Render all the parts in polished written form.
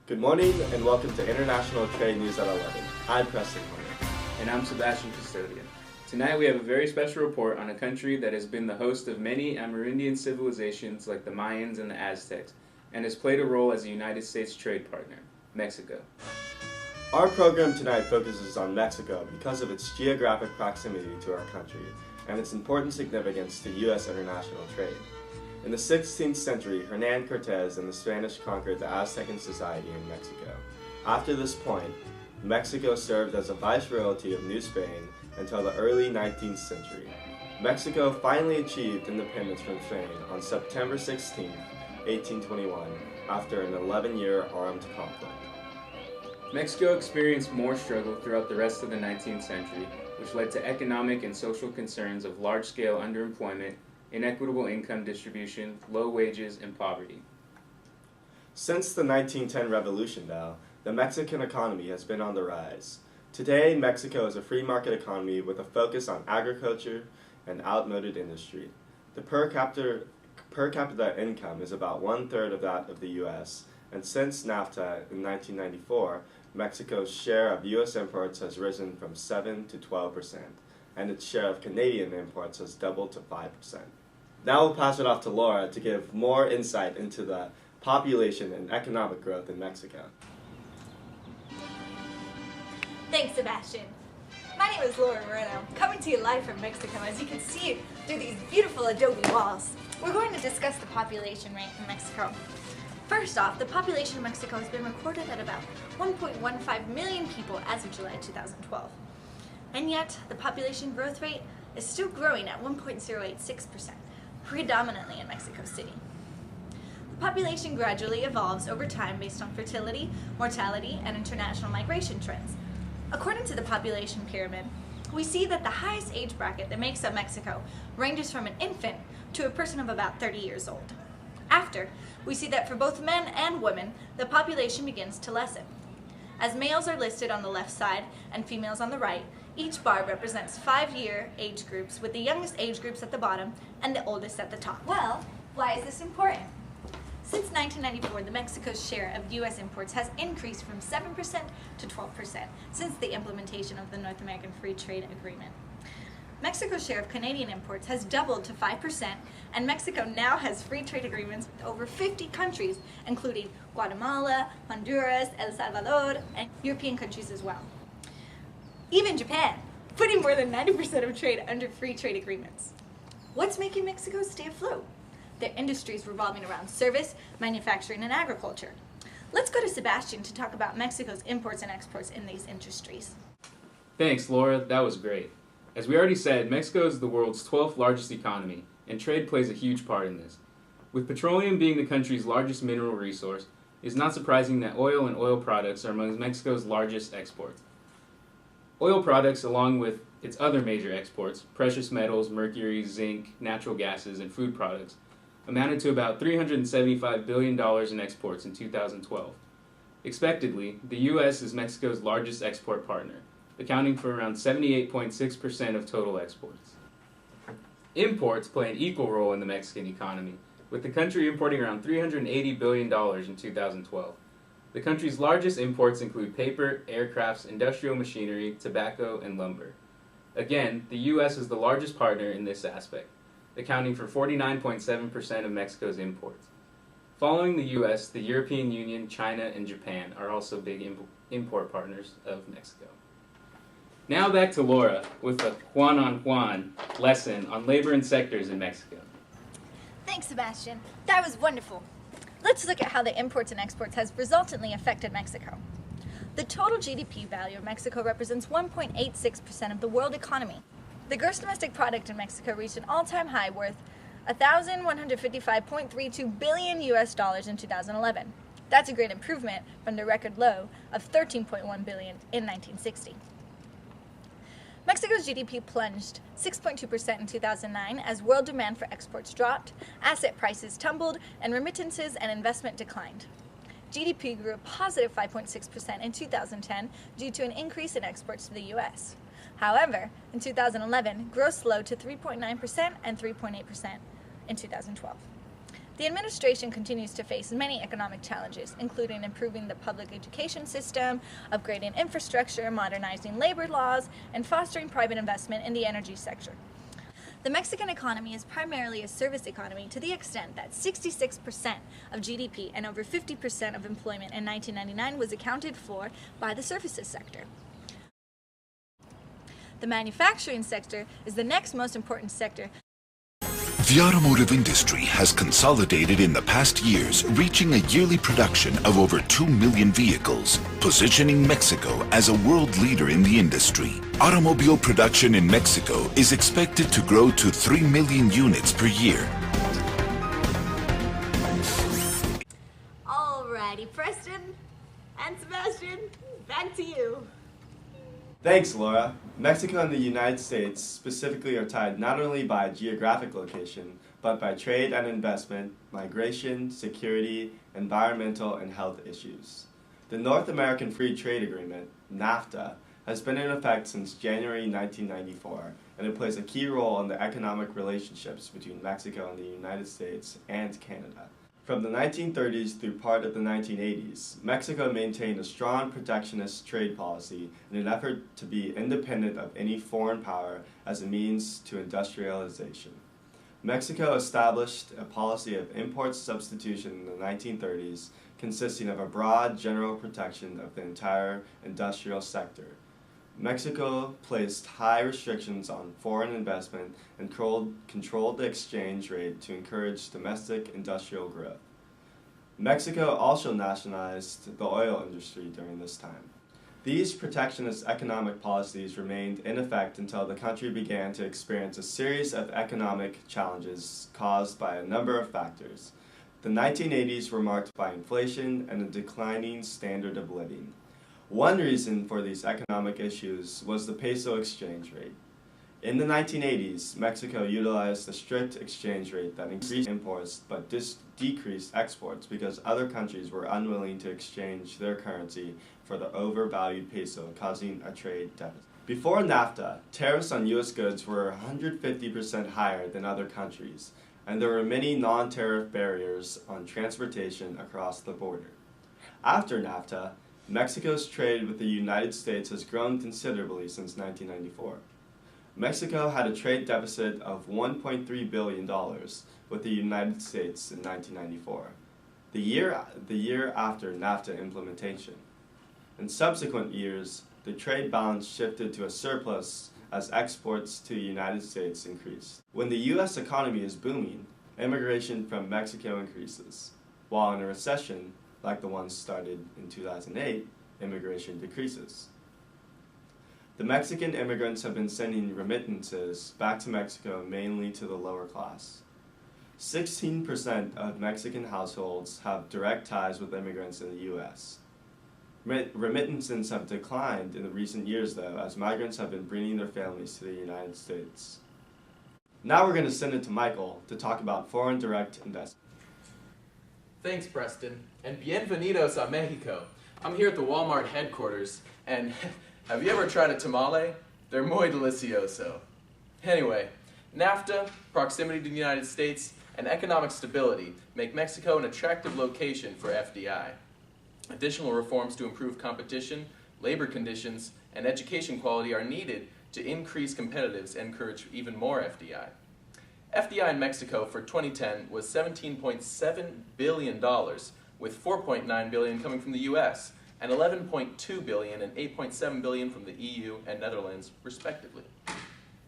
Good morning and welcome to International Trade News at 11. I'm Preston. And I'm Sebastian, Custodia. Tonight we have a very special report on a country that has been the host of many Amerindian civilizations like the Mayans and the Aztecs, and has played a role as a United States trade partner, Mexico. Our program tonight focuses on Mexico because of its geographic proximity to our country and its important significance to U.S. international trade. In the 16th century, Hernán Cortés and the Spanish conquered the Aztecan society in Mexico. After this point, Mexico served as a viceroyalty of New Spain until the early 19th century. Mexico finally achieved independence from Spain on September 16, 1821, after an 11-year armed conflict. Mexico experienced more struggle throughout the rest of the 19th century, which led to economic and social concerns of large-scale underemployment, inequitable income distribution, low wages, and poverty. Since the 1910 revolution, though, the Mexican economy has been on the rise. Today, Mexico is a free market economy with a focus on agriculture and automotive industry. The per capita income is about one-third of that of the U.S., and since NAFTA in 1994, Mexico's share of U.S. imports has risen from 7 to 12%, and its share of Canadian imports has doubled to 5%. Now we'll pass it off to Laura to give more insight into the population and economic growth in Mexico. Thanks, Sebastian. My name is Moreno, coming to you live from Mexico, as you can see through these beautiful adobe walls. We're going to discuss the population rate in Mexico. First off, the population of Mexico has been recorded at about 1.15 million people as of July 2012. And yet, the population growth rate is still growing at 1.086%, predominantly in Mexico City. The population gradually evolves over time based on fertility, mortality, and international migration trends. According to the population pyramid, we see that the highest age bracket that makes up Mexico ranges from an infant to a person of about 30 years old. After, we see that for both men and women, the population begins to lessen. As males are listed on the left side and females on the right, each bar represents 5-year age groups, with the youngest age groups at the bottom and the oldest at the top. Well, why is this important? Since 1994, the Mexico's share of U.S. imports has increased from 7% to 12% since the implementation of the North American Free Trade Agreement. Mexico's share of Canadian imports has doubled to 5%, and Mexico now has free trade agreements with over 50 countries, including Guatemala, Honduras, El Salvador, and European countries as well. Even Japan, putting more than 90% of trade under free trade agreements. What's making Mexico stay afloat? Their industries revolving around service, manufacturing, and agriculture. Let's go to Sebastian to talk about Mexico's imports and exports in these industries. Thanks, Laura. That was great. As we already said, Mexico is the world's 12th largest economy, and trade plays a huge part in this. With petroleum being the country's largest mineral resource, it is not surprising that oil and oil products are among Mexico's largest exports. Oil products, along with its other major exports, precious metals, mercury, zinc, natural gases, and food products, amounted to about $375 billion in exports in 2012. Expectedly, the U.S. is Mexico's largest export partner, accounting for around 78.6% of total exports. Imports play an equal role in the Mexican economy, with the country importing around $380 billion in 2012. The country's largest imports include paper, aircrafts, industrial machinery, tobacco, and lumber. Again, the U.S. is the largest partner in this aspect, accounting for 49.7% of Mexico's imports. Following the U.S., the European Union, China, and Japan are also big import partners of Mexico. Now back to Laura with a Juan-on-Juan lesson on labor and sectors in Mexico. Thanks, Sebastian. That was wonderful. Let's look at how the imports and exports has resultantly affected Mexico. The total GDP value of Mexico represents 1.86% of the world economy. The gross domestic product in Mexico reached an all-time high worth $1,155.32 billion US in 2011. That's a great improvement from the record low of $13.1 billion in 1960. Mexico's GDP plunged 6.2% in 2009 as world demand for exports dropped, asset prices tumbled, and remittances and investment declined. GDP grew a positive 5.6% in 2010 due to an increase in exports to the U.S. However, in 2011, growth slowed to 3.9% and 3.8% in 2012. The administration continues to face many economic challenges, including improving the public education system, upgrading infrastructure, modernizing labor laws, and fostering private investment in the energy sector. The Mexican economy is primarily a service economy to the extent that 66% of GDP and over 50% of employment in 1999 was accounted for by the services sector. The manufacturing sector is the next most important sector. The automotive industry has consolidated in the past years, reaching a yearly production of over 2 million vehicles, positioning Mexico as a world leader in the industry. Automobile production in Mexico is expected to grow to 3 million units per year. Alrighty, Preston and Sebastian, back to you. Thanks, Laura. Mexico and the United States specifically are tied not only by geographic location, but by trade and investment, migration, security, environmental, and health issues. The North American Free Trade Agreement, NAFTA, has been in effect since January 1994, and it plays a key role in the economic relationships between Mexico and the United States and Canada. From the 1930s through part of the 1980s, Mexico maintained a strong protectionist trade policy in an effort to be independent of any foreign power as a means to industrialization. Mexico established a policy of import substitution in the 1930s, consisting of a broad general protection of the entire industrial sector. Mexico placed high restrictions on foreign investment and controlled the exchange rate to encourage domestic industrial growth. Mexico also nationalized the oil industry during this time. These protectionist economic policies remained in effect until the country began to experience a series of economic challenges caused by a number of factors. The 1980s were marked by inflation and a declining standard of living. One reason for these economic issues was the peso exchange rate. In the 1980s, Mexico utilized a strict exchange rate that increased imports but decreased exports because other countries were unwilling to exchange their currency for the overvalued peso, causing a trade deficit. Before NAFTA, tariffs on U.S. goods were 150% higher than other countries, and there were many non-tariff barriers on transportation across the border. After NAFTA, Mexico's trade with the United States has grown considerably since 1994. Mexico had a trade deficit of $1.3 billion with the United States in 1994, the year after NAFTA implementation. In subsequent years, the trade balance shifted to a surplus as exports to the United States increased. When the U.S. economy is booming, immigration from Mexico increases, while in a recession, like the one started in 2008, immigration decreases. The Mexican immigrants have been sending remittances back to Mexico mainly to the lower class. 16% of Mexican households have direct ties with immigrants in the U.S. Remittances have declined in the recent years, though, as migrants have been bringing their families to the United States. Now we're going to send it to Michael to talk about foreign direct investment. Thanks, Preston, and bienvenidos a Mexico. I'm here at the Walmart headquarters, and have you ever tried a tamale? They're muy delicioso. Anyway, NAFTA, proximity to the United States, and economic stability make Mexico an attractive location for FDI. Additional reforms to improve competition, labor conditions, and education quality are needed to increase competitiveness and encourage even more FDI. FDI in Mexico for 2010 was $17.7 billion, with $4.9 billion coming from the US, and $11.2 billion and $8.7 billion from the EU and Netherlands, respectively.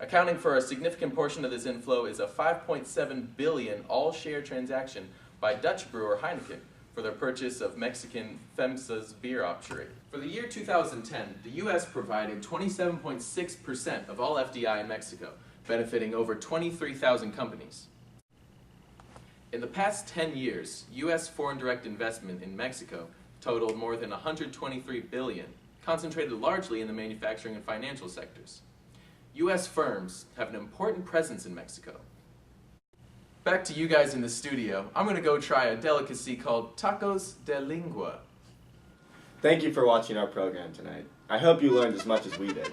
Accounting for a significant portion of this inflow is a $5.7 billion all-share transaction by Dutch brewer Heineken for their purchase of Mexican FEMSA's beer optionary. For the year 2010, the US provided 27.6% of all FDI in Mexico, benefiting over 23,000 companies. In the past 10 years, U.S. foreign direct investment in Mexico totaled more than $123 billion, concentrated largely in the manufacturing and financial sectors. U.S. firms have an important presence in Mexico. Back to you guys in the studio. I'm going to go try a delicacy called tacos de lengua. Thank you for watching our program tonight. I hope you learned as much as we did.